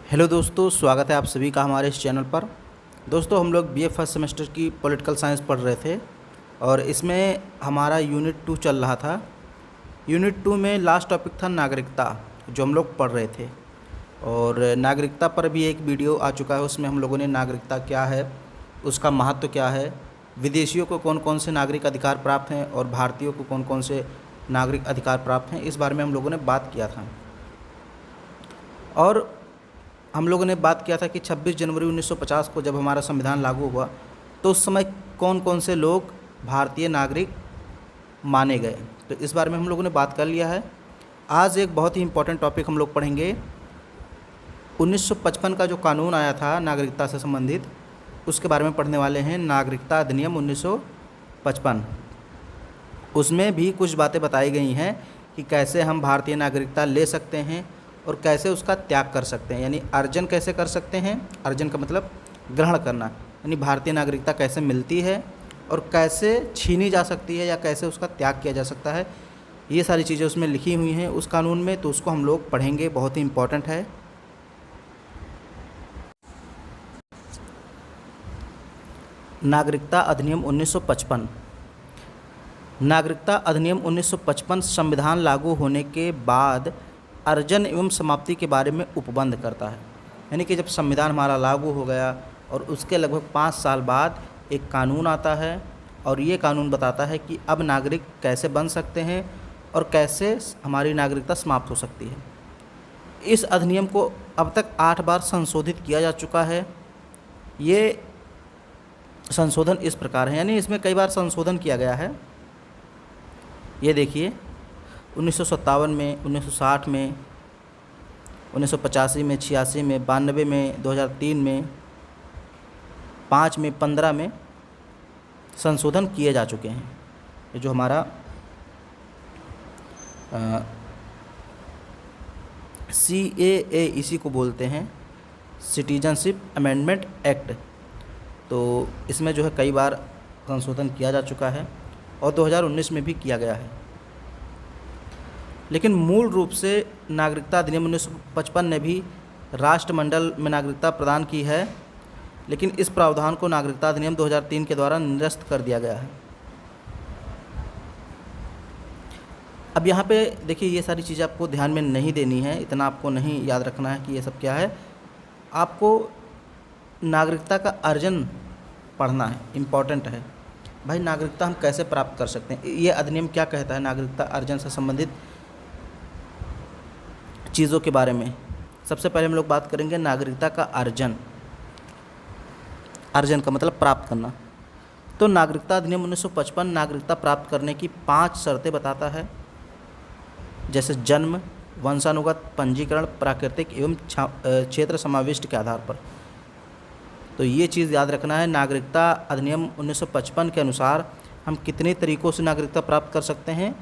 Hello दोस्तों, स्वागत है आप सभी का हमारे इस चैनल पर। दोस्तों, हम लोग बीए फर्स्ट सेमेस्टर की पॉलिटिकल साइंस पढ़ रहे थे और इसमें हमारा यूनिट 2 चल रहा था। यूनिट 2 में लास्ट टॉपिक था नागरिकता, जो हम लोग पढ़ रहे थे। और नागरिकता पर भी एक वीडियो आ चुका है, उसमें हम लोगों ने नागरिकता क्या है, उसका महत्व क्या है, विदेशियों को कौन कौन से नागरिक अधिकार प्राप्त हैं और भारतीयों को कौन कौन से नागरिक अधिकार प्राप्त हैं, इस बारे में हम लोगों ने बात किया था। और हम लोगों ने बात किया था कि 26 जनवरी 1950 को जब हमारा संविधान लागू हुआ तो उस समय कौन कौन से लोग भारतीय नागरिक माने गए। तो इस बारे में हम लोगों ने बात कर लिया है। आज एक बहुत ही इम्पोर्टेंट टॉपिक हम लोग पढ़ेंगे। 1955 का जो कानून आया था नागरिकता से संबंधित, उसके बारे में पढ़ने वाले हैं। नागरिकता अधिनियम 1955, उसमें भी कुछ बातें बताई गई हैं कि कैसे हम भारतीय नागरिकता ले सकते हैं और कैसे उसका त्याग कर सकते हैं, यानी अर्जन कैसे कर सकते हैं। अर्जन का मतलब ग्रहण करना, यानी भारतीय नागरिकता कैसे मिलती है और कैसे छीनी जा सकती है या कैसे उसका त्याग किया जा सकता है। ये सारी चीज़ें उसमें लिखी हुई हैं उस कानून में, तो उसको हम लोग पढ़ेंगे, बहुत ही इम्पोर्टेंट है। नागरिकता अधिनियम 1955। नागरिकता अधिनियम 1955 संविधान लागू होने के बाद अर्जन एवं समाप्ति के बारे में उपबंध करता है। यानी कि जब संविधान हमारा लागू हो गया और उसके लगभग 5 साल बाद एक कानून आता है और ये कानून बताता है कि अब नागरिक कैसे बन सकते हैं और कैसे हमारी नागरिकता समाप्त हो सकती है। इस अधिनियम को अब तक 8 बार संशोधित किया जा चुका है। ये संशोधन इस प्रकार है, यानी इसमें कई बार संशोधन किया गया है। ये देखिए, 1957 में, 1960 में, 1985 में, 86 में, 92 में, 2003 में, 5 में, 15 में संशोधन किए जा चुके हैं। ये जो हमारा CAA इसी को बोलते हैं, सिटीजनशिप अमेंडमेंट एक्ट। तो इसमें जो है कई बार संशोधन किया जा चुका है और 2019 में भी किया गया है। लेकिन मूल रूप से नागरिकता अधिनियम 1955 ने भी राष्ट्रमंडल में नागरिकता प्रदान की है, लेकिन इस प्रावधान को नागरिकता अधिनियम 2003 के द्वारा निरस्त कर दिया गया है। अब यहाँ पे देखिए, ये सारी चीज़ें आपको ध्यान में नहीं देनी है, इतना आपको नहीं याद रखना है कि ये सब क्या है। आपको नागरिकता का अर्जन पढ़ना है, इम्पॉर्टेंट है। भाई, नागरिकता हम कैसे प्राप्त कर सकते हैं, ये अधिनियम क्या कहता है नागरिकता अर्जन से संबंधित चीज़ों के बारे में। सबसे पहले हम लोग बात करेंगे नागरिकता का अर्जन। अर्जन का मतलब प्राप्त करना। तो नागरिकता अधिनियम 1955 नागरिकता प्राप्त करने की 5 शर्तें बताता है, जैसे जन्म, वंशानुगत, पंजीकरण, प्राकृतिक एवं क्षेत्र समाविष्ट के आधार पर। तो ये चीज़ याद रखना है, नागरिकता अधिनियम 1955 के अनुसार हम कितने तरीक़ों से नागरिकता प्राप्त कर सकते हैं?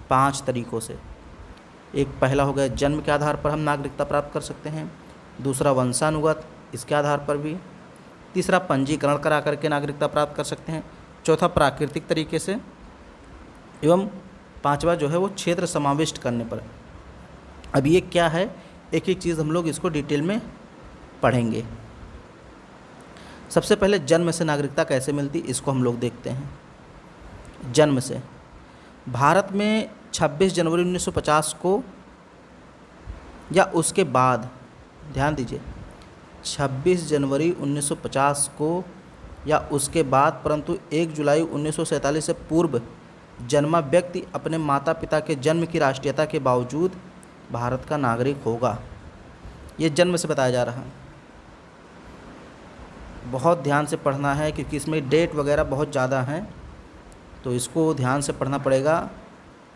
5 तरीक़ों से। एक पहला हो गया जन्म के आधार पर हम नागरिकता प्राप्त कर सकते हैं। दूसरा वंशानुगत, इसके आधार पर भी। तीसरा पंजीकरण करा करके नागरिकता प्राप्त कर सकते हैं। चौथा प्राकृतिक तरीके से, एवं 5वां जो है वो क्षेत्र समाविष्ट करने पर। अब ये क्या है, एक एक चीज़ हम लोग इसको डिटेल में पढ़ेंगे। सबसे पहले जन्म से नागरिकता कैसे मिलती, इसको हम लोग देखते हैं। जन्म से भारत में 26 जनवरी 1950 को या उसके बाद, ध्यान दीजिए, 26 जनवरी 1950 को या उसके बाद, परंतु 1 जुलाई 1947 से पूर्व जन्मा व्यक्ति अपने माता पिता के जन्म की राष्ट्रीयता के बावजूद भारत का नागरिक होगा। ये जन्म से बताया जा रहा है। बहुत ध्यान से पढ़ना है क्योंकि इसमें डेट वगैरह बहुत ज़्यादा हैं, तो इसको ध्यान से पढ़ना पड़ेगा।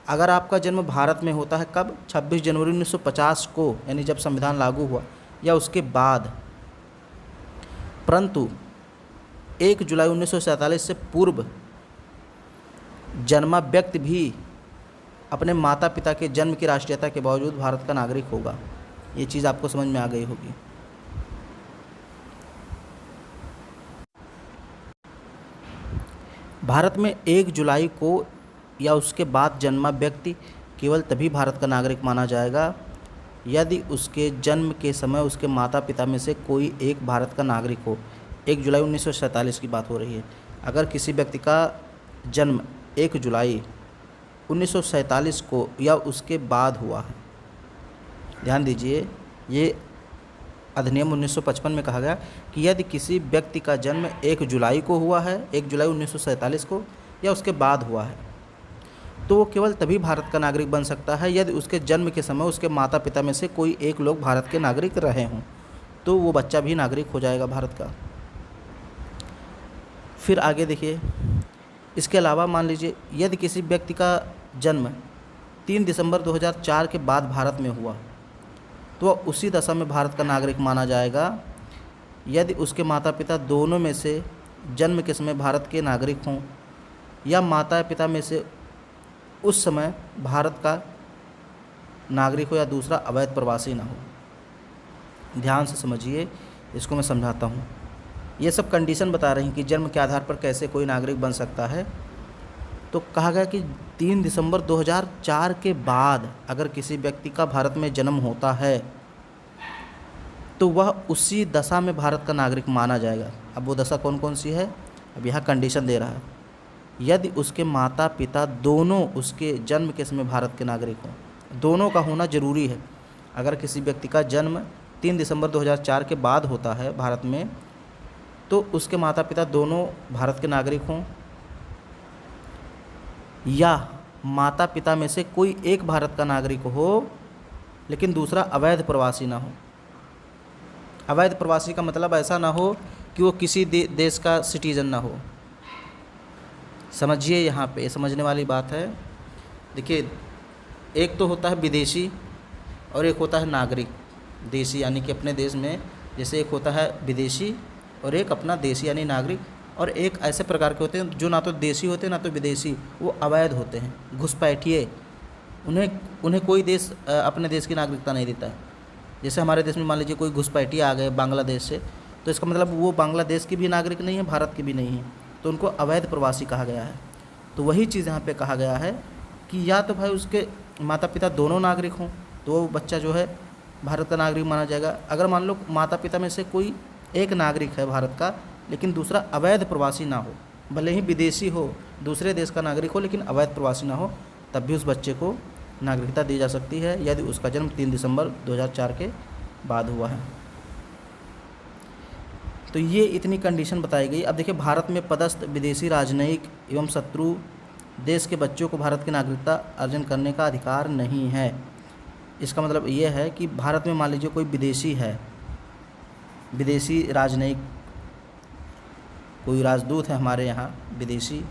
अगर आपका जन्म भारत में होता है कब? 26 जनवरी 1950 को, यानी जब संविधान लागू हुआ, या उसके बाद, परंतु 1 जुलाई 1947 से पूर्व जन्मा व्यक्ति भी अपने माता पिता के जन्म की राष्ट्रीयता के बावजूद भारत का नागरिक होगा। ये चीज़ आपको समझ में आ गई होगी। भारत में 1 जुलाई को या उसके बाद जन्मा व्यक्ति केवल तभी भारत का नागरिक माना जाएगा यदि उसके जन्म के समय उसके माता पिता में से कोई एक भारत का नागरिक हो। 1 जुलाई 1947 की बात हो रही है। अगर किसी व्यक्ति का जन्म 1 जुलाई 1947 को या उसके बाद हुआ है, ध्यान दीजिए, ये अधिनियम 1955 में कहा गया कि यदि किसी व्यक्ति का जन्म 1 जुलाई को हुआ है, 1 जुलाई 1947 को या उसके बाद हुआ है, तो वो केवल तभी भारत का नागरिक बन सकता है यदि उसके जन्म के समय उसके माता पिता में से कोई एक लोग भारत के नागरिक रहे हों, तो वो बच्चा भी नागरिक हो जाएगा भारत का। फिर आगे देखिए, इसके अलावा मान लीजिए यदि किसी व्यक्ति का जन्म 3 दिसंबर 2004 के बाद भारत में हुआ, तो वह उसी दशा में भारत का नागरिक माना जाएगा यदि उसके माता पिता दोनों में से जन्म के समय भारत के नागरिक हों या माता पिता में से उस समय भारत का नागरिक हो या दूसरा अवैध प्रवासी ना हो। ध्यान से समझिए, इसको मैं समझाता हूँ। ये सब कंडीशन बता रही हैं कि जन्म के आधार पर कैसे कोई नागरिक बन सकता है। तो कहा गया कि 3 दिसंबर 2004 के बाद अगर किसी व्यक्ति का भारत में जन्म होता है तो वह उसी दशा में भारत का नागरिक माना जाएगा। अब वो दशा कौन कौन सी है, अब यहाँ कंडीशन दे रहा है, यदि उसके माता पिता दोनों उसके जन्म के समय भारत के नागरिक हों। दोनों का होना ज़रूरी है। अगर किसी व्यक्ति का जन्म 3 दिसंबर 2004 के बाद होता है भारत में, तो उसके माता पिता दोनों भारत के नागरिक हों या माता पिता में से कोई एक भारत का नागरिक हो लेकिन दूसरा अवैध प्रवासी ना हो। अवैध प्रवासी का मतलब ऐसा ना हो कि वो किसी देश का सिटीज़न ना हो। समझिए, यहाँ पे समझने वाली बात है। देखिए, एक तो होता है विदेशी और एक होता है नागरिक। देशी यानी कि अपने देश में, जैसे एक होता है विदेशी और एक अपना देशी यानी नागरिक, और एक ऐसे प्रकार के होते हैं जो ना तो देशी होते हैं ना तो विदेशी, वो अवैध होते हैं, घुसपैठिए। उन्हें कोई देश अपने देश की नागरिकता नहीं देता है। जैसे हमारे देश में मान लीजिए कोई घुसपैठिए आ गए बांग्लादेश से, तो इसका मतलब वो बांग्लादेश की भी नागरिक नहीं है, भारत की भी नहीं है, तो उनको अवैध प्रवासी कहा गया है। तो वही चीज़ यहाँ पे कहा गया है कि या तो भाई उसके माता पिता दोनों नागरिक हों तो वो बच्चा जो है भारत का नागरिक माना जाएगा। अगर मान लो माता पिता में से कोई एक नागरिक है भारत का लेकिन दूसरा अवैध प्रवासी ना हो, भले ही विदेशी हो, दूसरे देश का नागरिक हो लेकिन अवैध प्रवासी ना हो, तब भी उस बच्चे को नागरिकता दी जा सकती है यदि उसका जन्म 3 दिसंबर 2004 के बाद हुआ है। तो ये इतनी कंडीशन बताई गई। अब देखिए, भारत में पदस्थ विदेशी राजनयिक एवं शत्रु देश के बच्चों को भारत की नागरिकता अर्जन करने का अधिकार नहीं है। इसका मतलब ये है कि भारत में मान लीजिए कोई विदेशी है, विदेशी राजनयिक, कोई राजदूत है हमारे यहाँ विदेशी,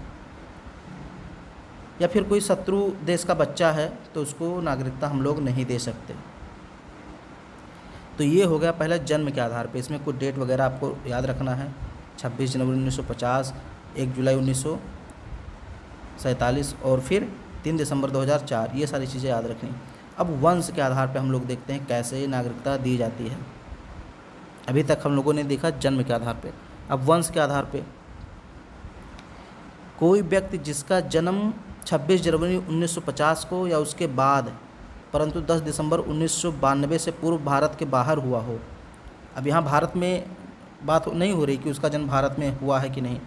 या फिर कोई शत्रु देश का बच्चा है, तो उसको नागरिकता हम लोग नहीं दे सकते। तो ये हो गया पहले जन्म के आधार पे। इसमें कुछ डेट वगैरह आपको याद रखना है, 26 जनवरी 1950, 1 जुलाई 1947 और फिर 3 दिसंबर 2004, ये सारी चीज़ें याद रखनी। अब वंश के आधार पे हम लोग देखते हैं कैसे नागरिकता दी जाती है। अभी तक हम लोगों ने देखा जन्म के आधार पे, अब वंश के आधार पे। कोई व्यक्ति जिसका जन्म 26 जनवरी 1950 को या उसके बाद परंतु 10 दिसंबर 1992 से पूर्व भारत के बाहर हुआ हो। अब यहाँ भारत में बात नहीं हो रही कि उसका जन्म भारत में हुआ है कि नहीं,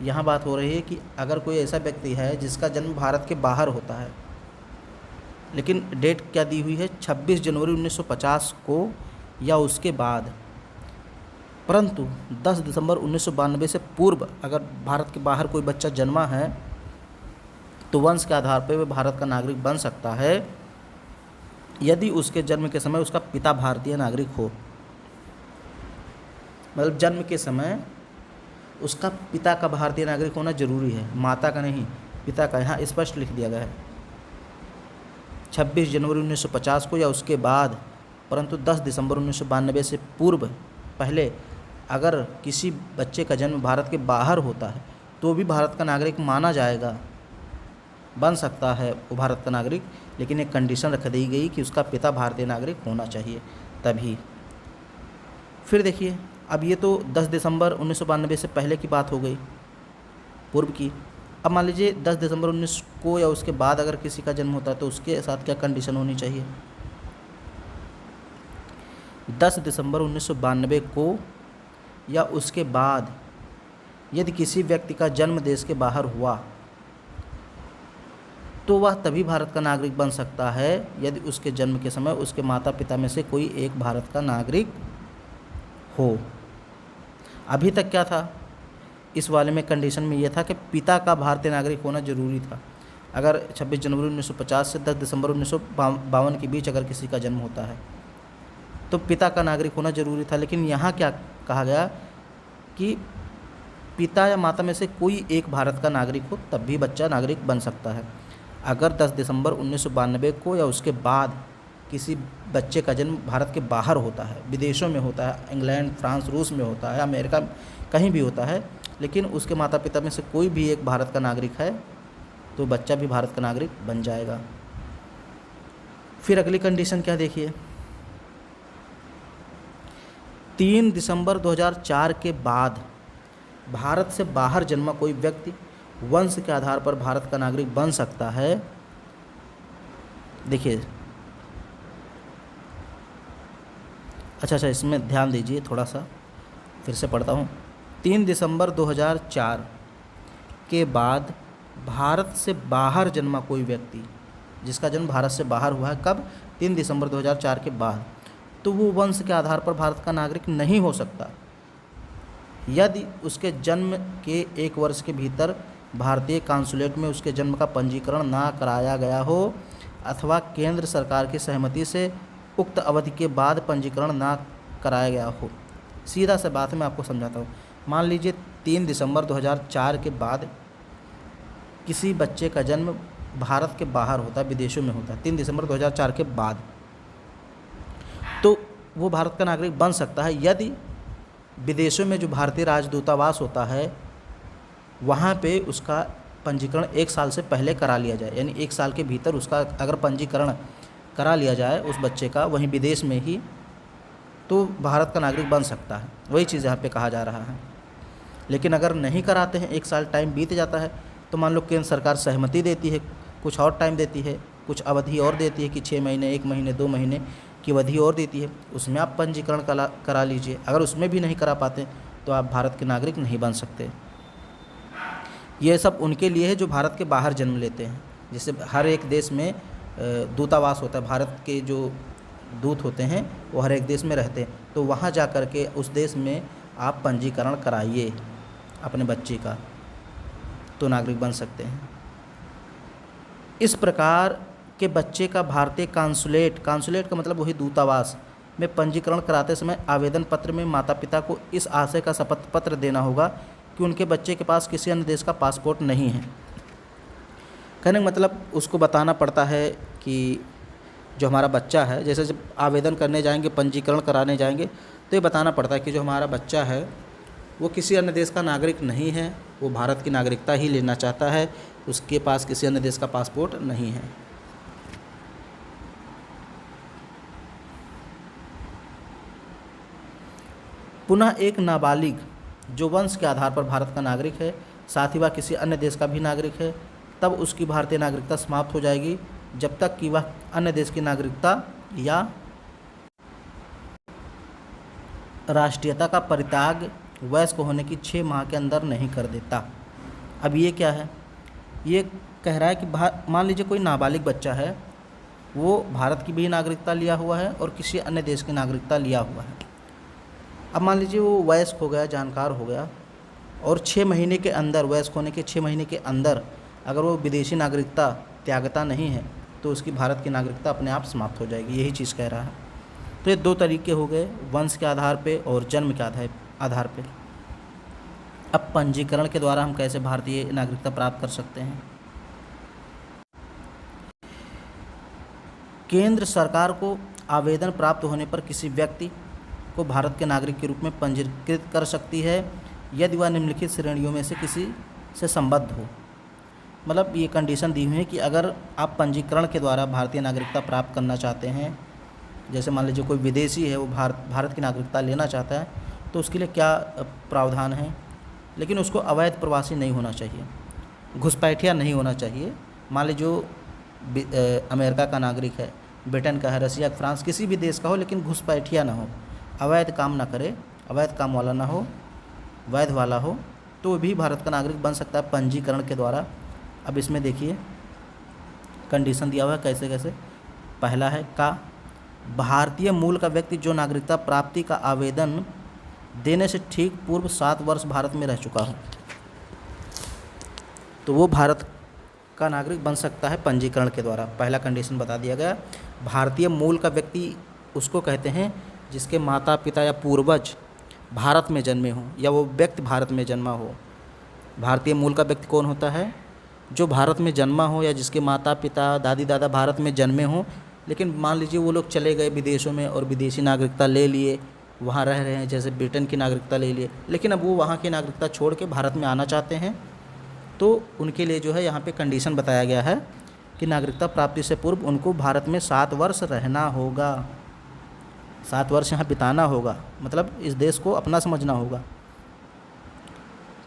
यहाँ बात हो रही है कि अगर कोई ऐसा व्यक्ति है जिसका जन्म भारत के बाहर होता है, लेकिन डेट क्या दी हुई है, 26 जनवरी 1950 को या उसके बाद, परंतु 10 दिसंबर 1992 से पूर्व अगर भारत के बाहर कोई बच्चा जन्मा है तो वंश के आधार पर वह भारत का नागरिक बन सकता है यदि उसके जन्म के समय उसका पिता भारतीय नागरिक हो। मतलब जन्म के समय उसका पिता का भारतीय नागरिक होना जरूरी है, माता का नहीं, पिता का। यहाँ स्पष्ट लिख दिया गया है 26 जनवरी 1950 को या उसके बाद, परंतु 10 दिसंबर 1992 से पूर्व पहले अगर किसी बच्चे का जन्म भारत के बाहर होता है तो भी भारत का नागरिक माना जाएगा, बन सकता है वो भारत का नागरिक, लेकिन एक कंडीशन रख दी गई कि उसका पिता भारतीय नागरिक होना चाहिए तभी। फिर देखिए, अब ये तो 10 दिसंबर 1992 से पहले की बात हो गई, पूर्व की। अब मान लीजिए 10 दिसंबर 19 को या उसके बाद अगर किसी का जन्म होता है तो उसके साथ क्या कंडीशन होनी चाहिए। 10 दिसंबर 1992 को या उसके बाद यदि किसी व्यक्ति का जन्म देश के बाहर हुआ तो वह तभी भारत का नागरिक बन सकता है यदि उसके जन्म के समय उसके माता पिता में से कोई एक भारत का नागरिक हो। अभी तक क्या था, इस वाले में कंडीशन में यह था कि पिता का भारतीय नागरिक होना जरूरी था। अगर 26 जनवरी 1950 से 10 दिसंबर 1952 के बीच अगर किसी का जन्म होता है तो पिता का नागरिक होना जरूरी था। लेकिन यहाँ क्या कहा गया कि पिता या माता में से कोई एक भारत का नागरिक हो तब भी बच्चा नागरिक बन सकता है। अगर 10 दिसंबर 1992 को या उसके बाद किसी बच्चे का जन्म भारत के बाहर होता है, विदेशों में होता है, इंग्लैंड, फ्रांस, रूस में होता है, अमेरिका, कहीं भी होता है, लेकिन उसके माता पिता में से कोई भी एक भारत का नागरिक है तो बच्चा भी भारत का नागरिक बन जाएगा। फिर अगली कंडीशन क्या देखिए, 3 दिसंबर 2004 के बाद भारत से बाहर जन्मा कोई व्यक्ति वंश के आधार पर भारत का नागरिक बन सकता है। देखिए, अच्छा इसमें ध्यान दीजिए थोड़ा सा, फिर से पढ़ता हूँ। 3 दिसंबर 2004 के बाद भारत से बाहर जन्मा कोई व्यक्ति जिसका जन्म भारत से बाहर हुआ है, कब? 3 दिसंबर 2004 के बाद, तो वो वंश के आधार पर भारत का नागरिक नहीं हो सकता यदि उसके जन्म के 1 वर्ष के भीतर भारतीय काउंसुलेट में उसके जन्म का पंजीकरण ना कराया गया हो अथवा केंद्र सरकार की सहमति से उक्त अवधि के बाद पंजीकरण ना कराया गया हो। सीधा सा बात मैं आपको समझाता हूँ। मान लीजिए 3 दिसंबर 2004 के बाद किसी बच्चे का जन्म भारत के बाहर होता है, विदेशों में होता है, 3 दिसंबर 2004 के बाद, तो वो भारत का नागरिक बन सकता है यदि विदेशों में जो भारतीय राजदूतावास होता है वहाँ पे उसका पंजीकरण 1 साल से पहले करा लिया जाए। यानी 1 साल के भीतर उसका अगर पंजीकरण करा लिया जाए उस बच्चे का वहीं विदेश में ही, तो भारत का नागरिक बन सकता है। वही चीज़ यहाँ पे कहा जा रहा है। लेकिन अगर नहीं कराते हैं, 1 साल टाइम बीत जाता है, तो मान लो केंद्र सरकार सहमति देती है, कुछ और टाइम देती है, कुछ अवधि और देती है कि 6 महीने, 1 महीने, 2 महीने की अवधि और देती है, उसमें आप पंजीकरण करा लीजिए। अगर उसमें भी नहीं करा पाते तो आप भारत के नागरिक नहीं बन सकते। ये सब उनके लिए है जो भारत के बाहर जन्म लेते हैं। जैसे हर एक देश में दूतावास होता है, भारत के जो दूत होते हैं वो हर एक देश में रहते हैं, तो वहाँ जा कर के उस देश में आप पंजीकरण कराइए अपने बच्चे का, तो नागरिक बन सकते हैं। इस प्रकार के बच्चे का भारतीय काउंसुलेट का मतलब वही दूतावास में पंजीकरण कराते समय आवेदन पत्र में माता पिता को इस आशय का शपथ पत्र देना होगा कि उनके बच्चे के पास किसी अन्य देश का पासपोर्ट नहीं है। कहने का मतलब उसको बताना पड़ता है कि जो हमारा बच्चा है, जैसे जब आवेदन करने जाएंगे, पंजीकरण कराने जाएंगे, तो ये बताना पड़ता है कि जो हमारा बच्चा है वो किसी अन्य देश का नागरिक नहीं है, वो भारत की नागरिकता ही लेना चाहता है, उसके पास किसी अन्य देश का पासपोर्ट नहीं है। पुनः एक नाबालिग जो वंश के आधार पर भारत का नागरिक है, साथ ही वह किसी अन्य देश का भी नागरिक है, तब उसकी भारतीय नागरिकता समाप्त हो जाएगी जब तक कि वह अन्य देश की नागरिकता या राष्ट्रीयता का परित्याग वयस्क होने की 6 माह के अंदर नहीं कर देता। अब ये क्या है, ये कह रहा है कि मान लीजिए कोई नाबालिग बच्चा है, वो भारत की भी नागरिकता लिया हुआ है और किसी अन्य देश की नागरिकता लिया हुआ है। अब मान लीजिए वो वयस्क हो गया, जानकार हो गया, और 6 महीने के अंदर, वयस्क होने के 6 महीने के अंदर अगर वो विदेशी नागरिकता त्यागता नहीं है तो उसकी भारत की नागरिकता अपने आप समाप्त हो जाएगी। यही चीज़ कह रहा है। तो ये 2 तरीके हो गए, वंश के आधार पे और जन्म के आधार पे। अब पंजीकरण के द्वारा हम कैसे भारतीय नागरिकता प्राप्त कर सकते हैं? केंद्र सरकार को आवेदन प्राप्त होने पर किसी व्यक्ति को भारत के नागरिक के रूप में पंजीकृत कर सकती है यदि वह निम्नलिखित श्रेणियों में से किसी से संबद्ध हो। मतलब ये कंडीशन दी हुई है कि अगर आप पंजीकरण के द्वारा भारतीय नागरिकता प्राप्त करना चाहते हैं, जैसे मान लीजिए कोई विदेशी है वो भारत की नागरिकता लेना चाहता है, तो उसके लिए क्या प्रावधान है। लेकिन उसको अवैध प्रवासी नहीं होना चाहिए, घुसपैठिया नहीं होना चाहिए। मान लीजिए जो अमेरिका का नागरिक है ब्रिटेन का है, रसिया, फ्रांस, किसी भी देश का हो, लेकिन घुसपैठिया ना हो, अवैध काम ना करे, अवैध काम वाला ना हो, वैध वाला हो, तो भी भारत का नागरिक बन सकता है पंजीकरण के द्वारा। अब इसमें देखिए कंडीशन दिया हुआ है कैसे कैसे। पहला है का भारतीय मूल का व्यक्ति जो नागरिकता प्राप्ति का आवेदन देने से ठीक पूर्व 7 वर्ष भारत में रह चुका हो, तो वो भारत का नागरिक बन सकता है पंजीकरण के द्वारा। पहला कंडीशन बता दिया गया। भारतीय मूल का व्यक्ति उसको कहते हैं जिसके माता पिता या पूर्वज भारत में जन्मे हों या वो व्यक्ति भारत में जन्मा हो। भारतीय मूल का व्यक्ति कौन होता है? जो भारत में जन्मा हो या जिसके माता पिता दादी दादा भारत में जन्मे हों, लेकिन मान लीजिए वो लोग चले गए विदेशों में और विदेशी नागरिकता ले लिए, वहाँ रह रहे हैं, जैसे ब्रिटेन की नागरिकता ले लिए, लेकिन अब वो वहाँ की नागरिकता छोड़ के भारत में आना चाहते हैं, तो उनके लिए जो है यहाँ पे कंडीशन बताया गया है कि नागरिकता प्राप्ति से पूर्व उनको भारत में 7 वर्ष रहना होगा, 7 वर्ष यहाँ बिताना होगा, मतलब इस देश को अपना समझना होगा।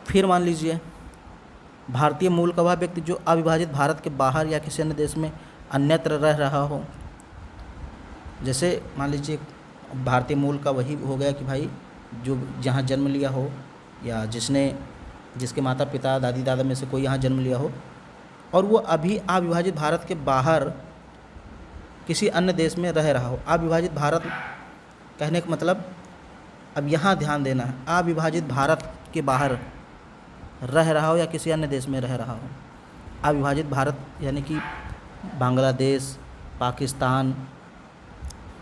फिर मान लीजिए भारतीय मूल का वह व्यक्ति जो अविभाजित भारत के बाहर या किसी अन्य देश में अन्यत्र रह रहा हो। जैसे मान लीजिए भारतीय मूल का वही हो गया कि भाई जो जहाँ जन्म लिया हो या जिसके माता पिता दादी दादा में से कोई यहाँ जन्म लिया हो और वो अभी अविभाजित भारत के बाहर किसी अन्य देश में रह रहा हो। अविभाजित भारत कहने का मतलब, अब यहाँ ध्यान देना है, अविभाजित भारत के बाहर रह रहा हो या किसी अन्य देश में रह रहा हो। अविभाजित भारत यानी कि बांग्लादेश, पाकिस्तान,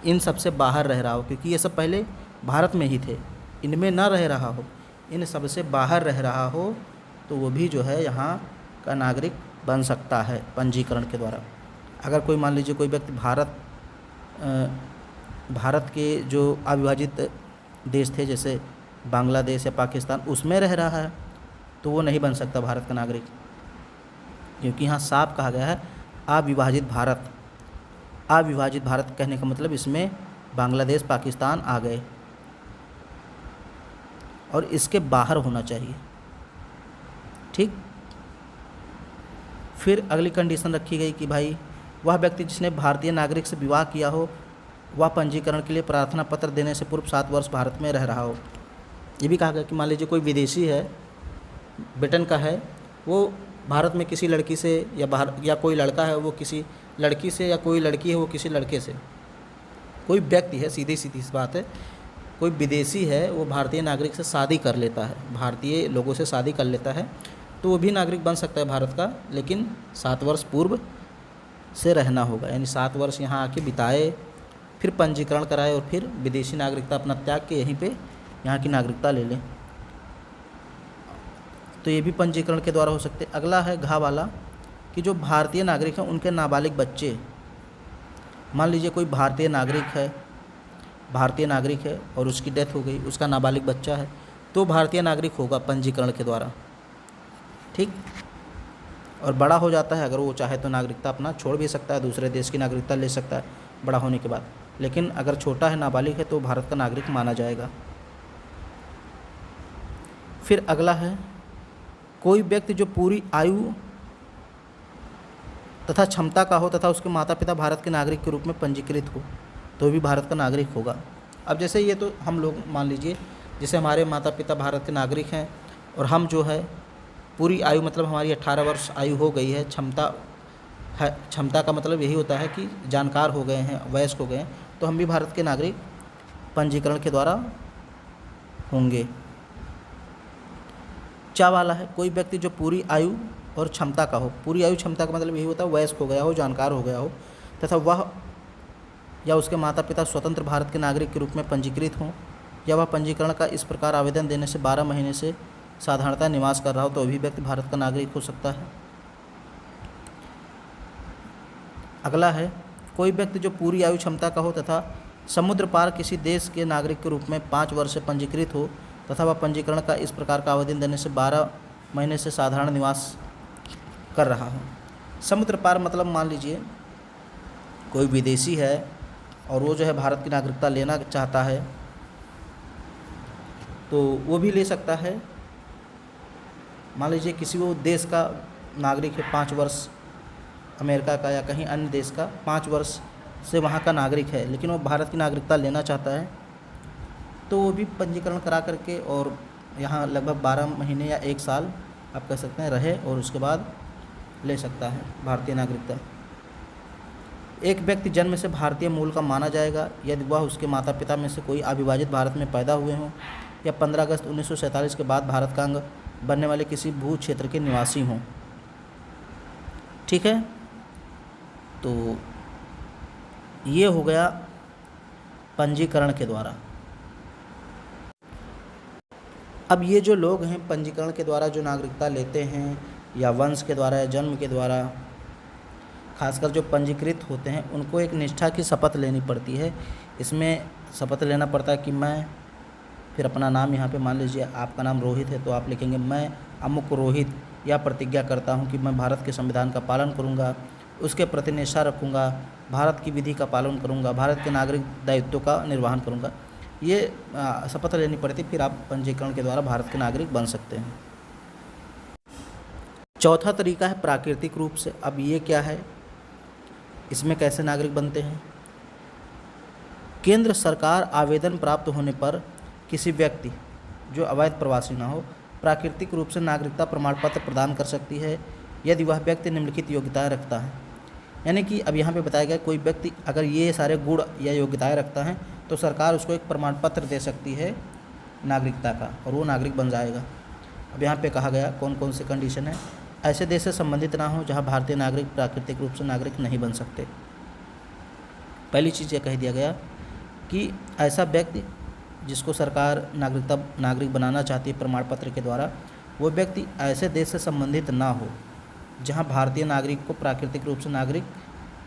इन सब से बाहर रह रहा हो, क्योंकि ये सब पहले भारत में ही थे, इनमें ना रह रहा हो, इन सब से बाहर रह रहा हो, तो वो भी जो है यहाँ का नागरिक बन सकता है पंजीकरण के द्वारा। अगर कोई मान लीजिए कोई व्यक्ति भारत के जो अविभाजित देश थे जैसे बांग्लादेश या पाकिस्तान, उसमें रह रहा है, तो वो नहीं बन सकता भारत का नागरिक, क्योंकि यहाँ साफ कहा गया है अविभाजित भारत। अविभाजित भारत कहने का मतलब इसमें बांग्लादेश, पाकिस्तान आ गए और इसके बाहर होना चाहिए। ठीक। फिर अगली कंडीशन रखी गई कि भाई वह व्यक्ति जिसने भारतीय नागरिक से विवाह किया हो वह पंजीकरण के लिए प्रार्थना पत्र देने से पूर्व 7 वर्ष भारत में रह रहा हो। ये भी कहा गया कि मान लीजिए कोई विदेशी है, ब्रिटेन का है, वो भारत में किसी लड़की से या कोई लड़का है वो किसी लड़की से, या कोई लड़की है वो किसी लड़के से, कोई व्यक्ति है, सीधी सीधी बात है, कोई विदेशी है वो भारतीय नागरिक से शादी कर लेता है, भारतीय लोगों से शादी कर लेता है, तो वो भी नागरिक बन सकता है भारत का, लेकिन 7 वर्ष पूर्व से रहना होगा। यानी 7 वर्ष यहाँ आके बिताए, फिर पंजीकरण कराए और फिर विदेशी नागरिकता अपना त्याग के यहीं पे यहाँ की नागरिकता ले लें, तो ये भी पंजीकरण के द्वारा हो सकते। अगला है घ वाला कि जो भारतीय नागरिक हैं उनके नाबालिग बच्चे, मान लीजिए कोई भारतीय नागरिक है और उसकी डेथ हो गई, उसका नाबालिग बच्चा है, तो भारतीय नागरिक होगा पंजीकरण के द्वारा। ठीक। और बड़ा हो जाता है, अगर वो चाहे तो नागरिकता अपना छोड़ भी सकता है, दूसरे देश की नागरिकता ले सकता है बड़ा होने के बाद, लेकिन अगर छोटा है, नाबालिग है, तो भारत का नागरिक माना जाएगा। फिर अगला है कोई व्यक्ति जो पूरी आयु तथा क्षमता का हो तथा उसके माता पिता भारत के नागरिक के रूप में पंजीकृत हो, तो भी भारत का नागरिक होगा। अब जैसे ये तो हम लोग मान लीजिए जैसे हमारे माता पिता भारत के नागरिक हैं और हम जो है पूरी आयु मतलब हमारी 18 वर्ष आयु हो गई है, क्षमता का मतलब यही होता है कि जानकार हो गए हैं, वयस्क हो गए हैं, तो हम भी भारत के नागरिक पंजीकरण के द्वारा होंगे। चा वाला है कोई व्यक्ति जो पूरी आयु और क्षमता का हो, पूरी आयु क्षमता का मतलब यही होता है वयस्क हो गया हो, जानकार हो गया हो, तथा वह या उसके माता पिता स्वतंत्र भारत के नागरिक के रूप में पंजीकृत हों, या वह पंजीकरण का इस प्रकार आवेदन देने से 12 महीने से साधारणतः निवास कर रहा हो, तो भी व्यक्ति भारत का नागरिक हो सकता है। अगला है कोई व्यक्ति जो पूरी आयु क्षमता का हो तथा समुद्र पार किसी देश के नागरिक के रूप में 5 वर्ष से पंजीकृत हो, तथा वह पंजीकरण का इस प्रकार का आवेदन देने से 12 महीने से साधारण निवास कर रहा हो। समुद्र पार मतलब मान लीजिए कोई विदेशी है और वो जो है भारत की नागरिकता लेना चाहता है, तो वो भी ले सकता है। मान लीजिए किसी वो देश का नागरिक है, 5 वर्ष अमेरिका का या कहीं अन्य देश का 5 वर्ष से वहाँ का नागरिक है, लेकिन वो भारत की नागरिकता लेना चाहता है, तो वो भी पंजीकरण करा करके और यहाँ लगभग 12 महीने या 1 साल आप कह सकते हैं रहे और उसके बाद ले सकता है भारतीय नागरिकता। एक व्यक्ति जन्म से भारतीय मूल का माना जाएगा यदि वह उसके माता पिता में से कोई अविभाजित भारत में पैदा हुए हों या 15 अगस्त 1947 के बाद भारत का अंग बनने वाले किसी भू क्षेत्र के निवासी हों। ठीक है, तो ये हो गया पंजीकरण के द्वारा। अब ये जो लोग हैं पंजीकरण के द्वारा जो नागरिकता लेते हैं या वंश के द्वारा या जन्म के द्वारा, खासकर जो पंजीकृत होते हैं उनको एक निष्ठा की शपथ लेनी पड़ती है। इसमें शपथ लेना पड़ता है कि मैं, फिर अपना नाम यहाँ पे मान लीजिए आपका नाम रोहित है तो आप लिखेंगे मैं अमुक रोहित या प्रतिज्ञा करता हूँ कि मैं भारत के संविधान का पालन करूँगा, उसके प्रति निष्ठा रखूँगा, भारत की विधि का पालन करूँगा, भारत के नागरिक दायित्वों का निर्वहन करूँगा। ये शपथ लेनी पड़ती, फिर आप पंजीकरण के द्वारा भारत के नागरिक बन सकते हैं। चौथा तरीका है प्राकृतिक रूप से। अब ये क्या है, इसमें कैसे नागरिक बनते हैं? केंद्र सरकार आवेदन प्राप्त होने पर किसी व्यक्ति जो अवैध प्रवासी ना हो प्राकृतिक रूप से नागरिकता प्रमाण पत्र प्रदान कर सकती है यदि वह व्यक्ति निम्नलिखित योग्यताएं रखता है। यानी कि अब यहाँ पे बताया गया कोई व्यक्ति अगर ये सारे गुण या योग्यताएं रखता है तो सरकार उसको एक प्रमाण पत्र दे सकती है नागरिकता का और वो नागरिक बन जाएगा। अब यहाँ पे कहा गया कौन कौन से कंडीशन है। ऐसे देश से संबंधित ना हो जहाँ भारतीय नागरिक प्राकृतिक रूप से नागरिक नहीं बन सकते। पहली चीज़ ये कह दिया गया कि ऐसा व्यक्ति जिसको सरकार नागरिक बनाना चाहती है प्रमाण पत्र के द्वारा, वो व्यक्ति ऐसे देश से संबंधित ना हो जहाँ भारतीय नागरिक को प्राकृतिक रूप से नागरिक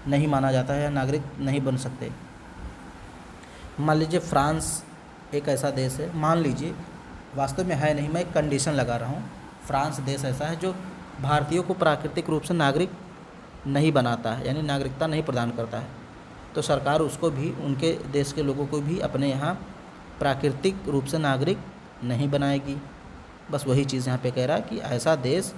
नहीं माना जाता है या नागरिक नहीं बन सकते। मान लीजिए फ्रांस एक ऐसा देश है, मान लीजिए वास्तव में है नहीं, मैं एक कंडीशन लगा रहा हूँ। फ्रांस देश ऐसा है जो भारतीयों को प्राकृतिक रूप से नागरिक नहीं बनाता है, यानी नागरिकता नहीं प्रदान करता है, तो सरकार उसको भी, उनके देश के लोगों को भी अपने यहाँ प्राकृतिक रूप से नागरिक नहीं बनाएगी। बस वही चीज़ यहाँ पे कह रहा है कि ऐसा देश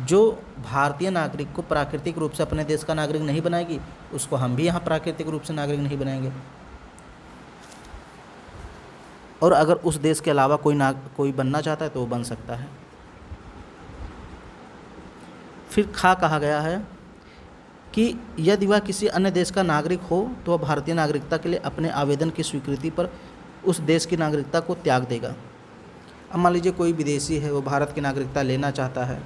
जो भारतीय नागरिक को प्राकृतिक रूप से अपने देश का नागरिक नहीं बनाएगी, उसको हम भी यहाँ प्राकृतिक रूप से नागरिक नहीं बनाएंगे। और अगर उस देश के अलावा कोई बनना चाहता है तो वो बन सकता है। फिर कहा गया है कि यदि वह किसी अन्य देश का नागरिक हो तो वह भारतीय नागरिकता के लिए अपने आवेदन की स्वीकृति पर उस देश की नागरिकता को त्याग देगा। अब मान लीजिए कोई विदेशी है, वो भारत की नागरिकता लेना चाहता है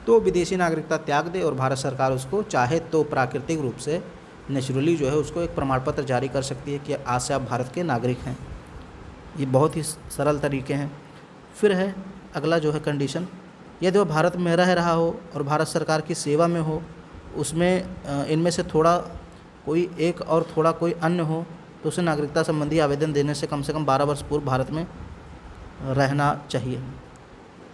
तो विदेशी नागरिकता त्याग दे और भारत सरकार उसको चाहे तो प्राकृतिक रूप से नेचुरली जो है उसको एक प्रमाण पत्र जारी कर सकती है कि आज से आप भारत के नागरिक हैं। ये बहुत ही सरल तरीके हैं। फिर है अगला जो है कंडीशन, यदि वह भारत में रह रहा हो और भारत सरकार की सेवा में हो, उसमें इनमें से थोड़ा कोई एक और थोड़ा कोई अन्य हो, तो उसे नागरिकता संबंधी आवेदन देने से कम 12 वर्ष पूर्व भारत में रहना चाहिए।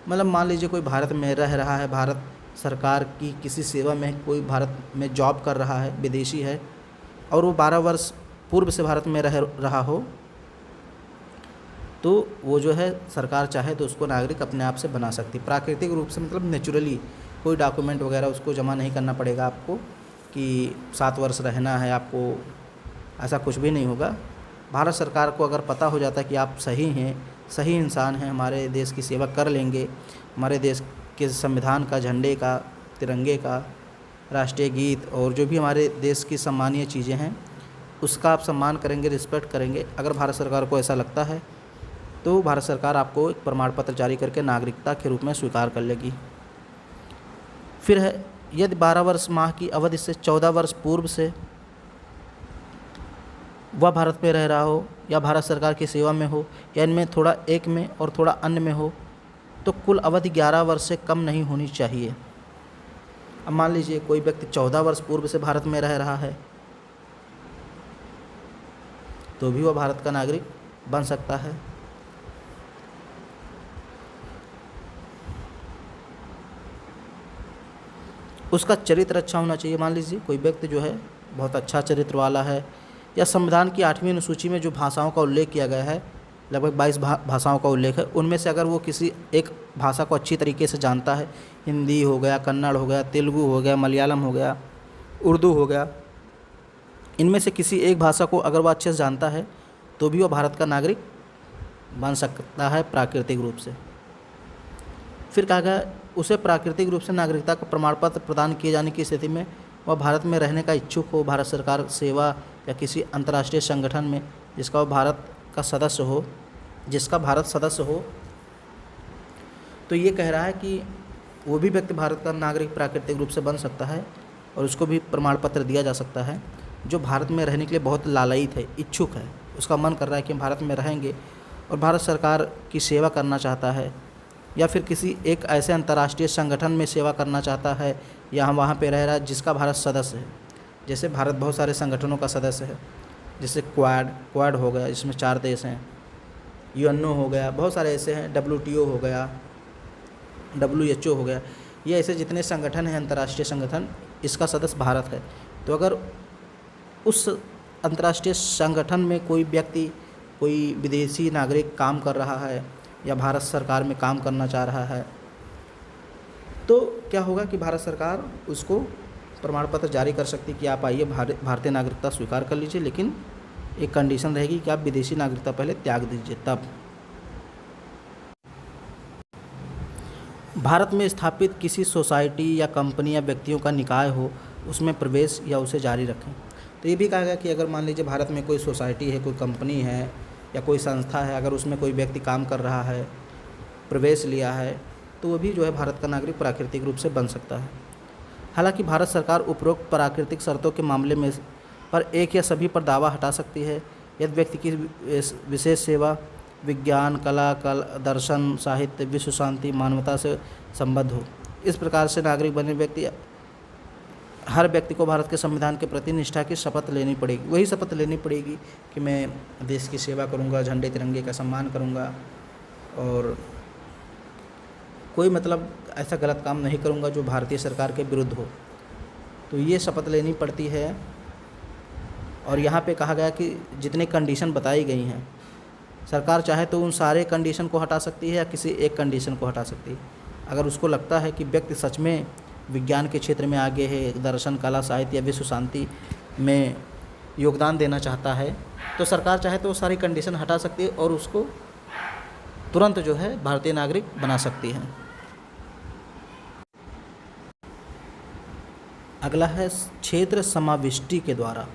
मतलब मान लीजिए कोई भारत में रह रहा है, भारत सरकार की किसी सेवा में कोई भारत में जॉब कर रहा है, विदेशी है, और वो 12 वर्ष पूर्व से भारत में रह रहा हो, तो वो जो है सरकार चाहे तो उसको नागरिक अपने आप से बना सकती है। प्राकृतिक रूप से मतलब नेचुरली, कोई डॉक्यूमेंट वगैरह उसको जमा नहीं करना पड़ेगा आपको कि 7 वर्ष रहना है आपको, ऐसा कुछ भी नहीं होगा। भारत सरकार को अगर पता हो जाता है कि आप सही हैं, सही इंसान हैं, हमारे देश की सेवा कर लेंगे, हमारे देश के संविधान का, झंडे का, तिरंगे का, राष्ट्रीय गीत और जो भी हमारे देश की सम्मानीय चीज़ें हैं उसका आप सम्मान करेंगे, रिस्पेक्ट करेंगे, अगर भारत सरकार को ऐसा लगता है तो भारत सरकार आपको एक प्रमाण पत्र जारी करके नागरिकता के रूप में स्वीकार कर लेगी। फिर है यदि 12 वर्ष माह की अवधि से 14 वर्ष पूर्व से वह भारत में रह रहा हो या भारत सरकार की सेवा में हो या इनमें थोड़ा एक में और थोड़ा अन्य में हो, तो कुल अवधि 11 वर्ष से कम नहीं होनी चाहिए। अब मान लीजिए कोई व्यक्ति 14 वर्ष पूर्व से भारत में रह रहा है तो भी वह भारत का नागरिक बन सकता है। उसका चरित्र अच्छा होना चाहिए। मान लीजिए कोई व्यक्ति जो है बहुत अच्छा चरित्र वाला है, या संविधान की 8वीं अनुसूची में जो भाषाओं का उल्लेख किया गया है, लगभग 22 भाषाओं का उल्लेख है, उनमें से अगर वो किसी एक भाषा को अच्छी तरीके से जानता है, हिंदी हो गया, कन्नड़ हो गया, तेलुगु हो गया, मलयालम हो गया, उर्दू हो गया, इनमें से किसी एक भाषा को अगर वह अच्छे से जानता है तो भी वह भारत का नागरिक बन सकता है प्राकृतिक रूप से। फिर कहा गया उसे प्राकृतिक रूप से नागरिकता का प्रमाण पत्र प्रदान किए जाने की स्थिति में वह भारत में रहने का इच्छुक हो, भारत सरकार सेवा या किसी अंतर्राष्ट्रीय संगठन में जिसका भारत सदस्य हो, तो ये कह रहा है कि वो भी व्यक्ति भारत का नागरिक प्राकृतिक रूप से बन सकता है और उसको भी प्रमाण पत्र दिया जा सकता है जो भारत में रहने के लिए बहुत लालायित है, इच्छुक है, उसका मन कर रहा है कि हम भारत में रहेंगे और भारत सरकार की सेवा करना चाहता है, या फिर किसी एक ऐसे अंतर्राष्ट्रीय संगठन में सेवा करना चाहता है, या हम वहाँ पे रह रहा है जिसका भारत सदस्य है। जैसे भारत बहुत सारे संगठनों का सदस्य है, जैसे क्वाड हो गया जिसमें 4 देश हैं, यूएनओ हो गया, बहुत सारे ऐसे हैं, WTO हो गया, WHO हो गया, ये ऐसे जितने संगठन हैं अंतर्राष्ट्रीय संगठन, इसका सदस्य भारत है। तो अगर उस अंतर्राष्ट्रीय संगठन में कोई व्यक्ति, कोई विदेशी नागरिक काम कर रहा है या भारत सरकार में काम करना चाह रहा है, तो क्या होगा कि भारत सरकार उसको प्रमाण पत्र जारी कर सकती है कि आप आइए भारतीय नागरिकता स्वीकार कर लीजिए, लेकिन एक कंडीशन रहेगी कि आप विदेशी नागरिकता पहले त्याग दीजिए। तब भारत में स्थापित किसी सोसाइटी या कंपनी या व्यक्तियों का निकाय हो, उसमें प्रवेश या उसे जारी रखें। तो ये भी कहा गया कि अगर मान लीजिए भारत में कोई सोसाइटी है, कोई कंपनी है या कोई संस्था है, अगर उसमें कोई व्यक्ति काम कर रहा है, प्रवेश लिया है, तो वो भी जो है भारत का नागरिक प्राकृतिक रूप से बन सकता है। हालांकि भारत सरकार उपरोक्त प्राकृतिक शर्तों के मामले में पर एक या सभी पर दावा हटा सकती है यदि व्यक्ति की विशेष सेवा विज्ञान, कला, दर्शन, साहित्य, विश्व शांति, मानवता से संबद्ध हो। इस प्रकार से नागरिक बने व्यक्ति, हर व्यक्ति को भारत के संविधान के प्रति निष्ठा की शपथ लेनी पड़ेगी। वही शपथ लेनी पड़ेगी कि मैं देश की सेवा करूंगा, झंडे तिरंगे का सम्मान करूंगा और कोई मतलब ऐसा गलत काम नहीं करूंगा जो भारतीय सरकार के विरुद्ध हो। तो ये शपथ लेनी पड़ती है। और यहाँ पे कहा गया कि जितने कंडीशन बताई गई हैं, सरकार चाहे तो उन सारे कंडीशन को हटा सकती है या किसी एक कंडीशन को हटा सकती है। अगर उसको लगता है कि व्यक्ति सच में विज्ञान के क्षेत्र में आगे है, दर्शन, कला, साहित्य या विश्व शांति में योगदान देना चाहता है, तो सरकार चाहे तो वो सारी कंडीशन हटा सकती है और उसको तुरंत जो है भारतीय नागरिक बना सकती है। अगला है क्षेत्र समाविष्टि के द्वारा।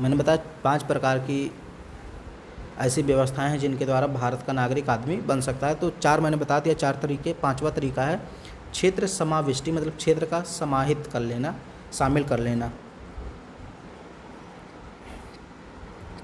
मैंने बताया 5 प्रकार की ऐसी व्यवस्थाएं हैं जिनके द्वारा भारत का नागरिक आदमी बन सकता है। तो 4 मैंने बता दिया, 4 तरीके। 5वां तरीका है क्षेत्र समाविष्टि, मतलब क्षेत्र का समाहित कर लेना, शामिल कर लेना।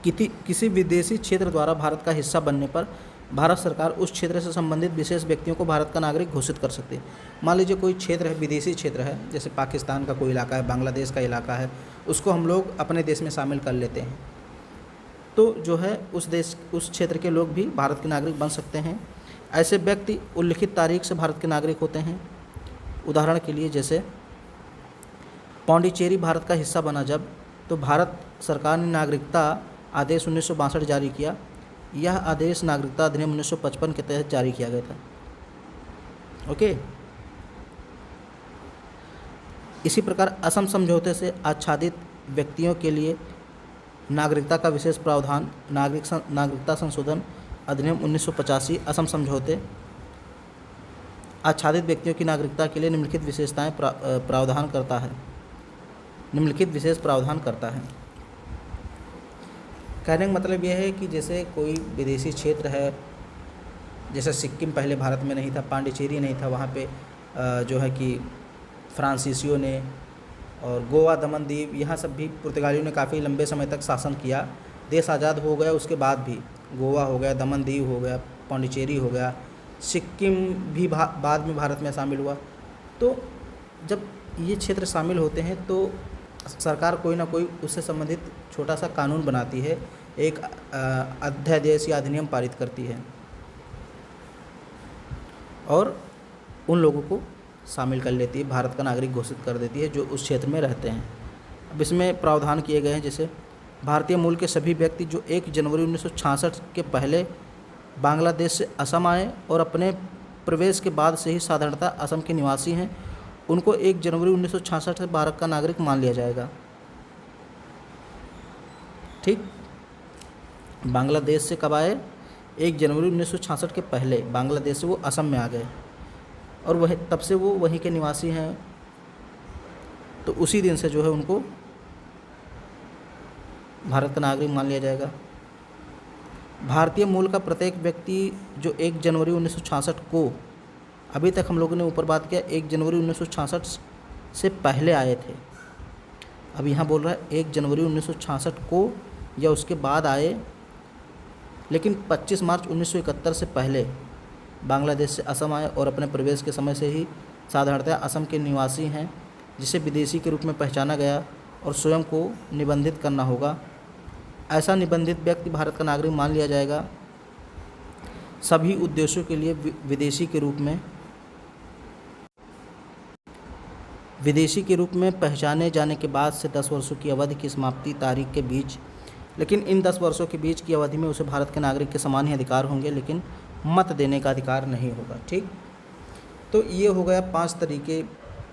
किसी विदेशी क्षेत्र द्वारा भारत का हिस्सा बनने पर भारत सरकार उस क्षेत्र से संबंधित विशेष व्यक्तियों को भारत का नागरिक घोषित कर सकती है। मान लीजिए कोई क्षेत्र है, विदेशी क्षेत्र है, जैसे पाकिस्तान का कोई इलाका है, बांग्लादेश का इलाका है, उसको हम लोग अपने देश में शामिल कर लेते हैं, तो जो है उस क्षेत्र के लोग भी भारत के नागरिक बन सकते हैं। ऐसे व्यक्ति उल्लिखित तारीख से भारत के नागरिक होते हैं। उदाहरण के लिए जैसे पौंडीचेरी भारत का हिस्सा बना जब, तो भारत सरकार ने नागरिकता आदेश 1962 जारी किया। यह आदेश नागरिकता अधिनियम 1955 के तहत जारी किया गया था। ओके। इसी प्रकार असम समझौते से आच्छादित व्यक्तियों के लिए नागरिकता का विशेष प्रावधान नागरिकता संशोधन अधिनियम 1985 असम समझौते आच्छादित व्यक्तियों की नागरिकता के लिए निम्नलिखित विशेषताएं प्रावधान करता है, निम्नलिखित विशेष प्रावधान करता है। कहने का मतलब यह है कि जैसे कोई विदेशी क्षेत्र है, जैसे सिक्किम पहले भारत में नहीं था, पांडिचेरी नहीं था, वहाँ पे जो है कि फ्रांसीसियों ने, और गोवा, दमन दीव, यहाँ सब भी पुर्तगालियों ने काफ़ी लंबे समय तक शासन किया। देश आज़ाद हो गया उसके बाद भी गोवा हो गया, दमन दीव हो गया, पांडिचेरी हो गया, सिक्किम भी बाद में भारत में शामिल हुआ। तो जब ये क्षेत्र शामिल होते हैं तो सरकार कोई ना कोई उससे संबंधित छोटा सा कानून बनाती है, एक अध्यादेश या अधिनियम पारित करती है और उन लोगों को शामिल कर लेती है, भारत का नागरिक घोषित कर देती है जो उस क्षेत्र में रहते हैं। अब इसमें प्रावधान किए गए हैं, जैसे भारतीय मूल के सभी व्यक्ति जो 1 जनवरी 1966 के पहले बांग्लादेश से असम आए और अपने प्रवेश के बाद से ही साधारणतः असम के निवासी हैं, उनको 1 जनवरी 1966 से भारत का नागरिक मान लिया जाएगा। ठीक। बांग्लादेश से कब आए? 1 जनवरी 1966 के पहले बांग्लादेश से वो असम में आ गए और वह तब से वो वहीं के निवासी हैं। तो उसी दिन से जो है उनको भारत का नागरिक मान लिया जाएगा। भारतीय मूल का प्रत्येक व्यक्ति जो 1 जनवरी 1966 को, अभी तक हम लोगों ने ऊपर बात किया 1 जनवरी 1966 से पहले आए थे, अब यहाँ बोल रहा है 1 जनवरी 1966 को या उसके बाद आए, लेकिन 25 मार्च 1971 से पहले बांग्लादेश से असम आए और अपने प्रवेश के समय से ही साधारणतः असम के निवासी हैं, जिसे विदेशी के रूप में पहचाना गया और स्वयं को निबंधित करना होगा। ऐसा निबंधित व्यक्ति भारत का नागरिक मान लिया जाएगा। सभी उद्देश्यों के लिए विदेशी के रूप में पहचाने जाने के बाद से 10 वर्षों की अवधि की समाप्ति तारीख के बीच, लेकिन इन 10 वर्षों के बीच की अवधि में उसे भारत के नागरिक के समान ही अधिकार होंगे, लेकिन मत देने का अधिकार नहीं होगा। ठीक, तो ये हो गया 5 तरीके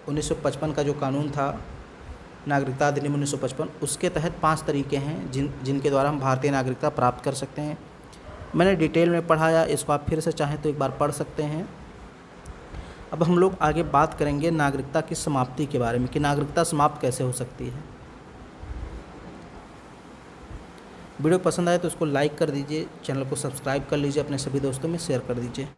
1955 का जो कानून था नागरिकता अधिनियम 1955, उसके तहत 5 तरीके हैं जिनके द्वारा हम भारतीय नागरिकता प्राप्त कर सकते हैं। मैंने डिटेल में पढ़ाया, इसको आप फिर से चाहें तो एक बार पढ़ सकते हैं। अब हम लोग आगे बात करेंगे नागरिकता की समाप्ति के बारे में कि नागरिकता समाप्त कैसे हो सकती है। वीडियो पसंद आए तो उसको लाइक कर दीजिए, चैनल को सब्सक्राइब कर लीजिए, अपने सभी दोस्तों में शेयर कर दीजिए।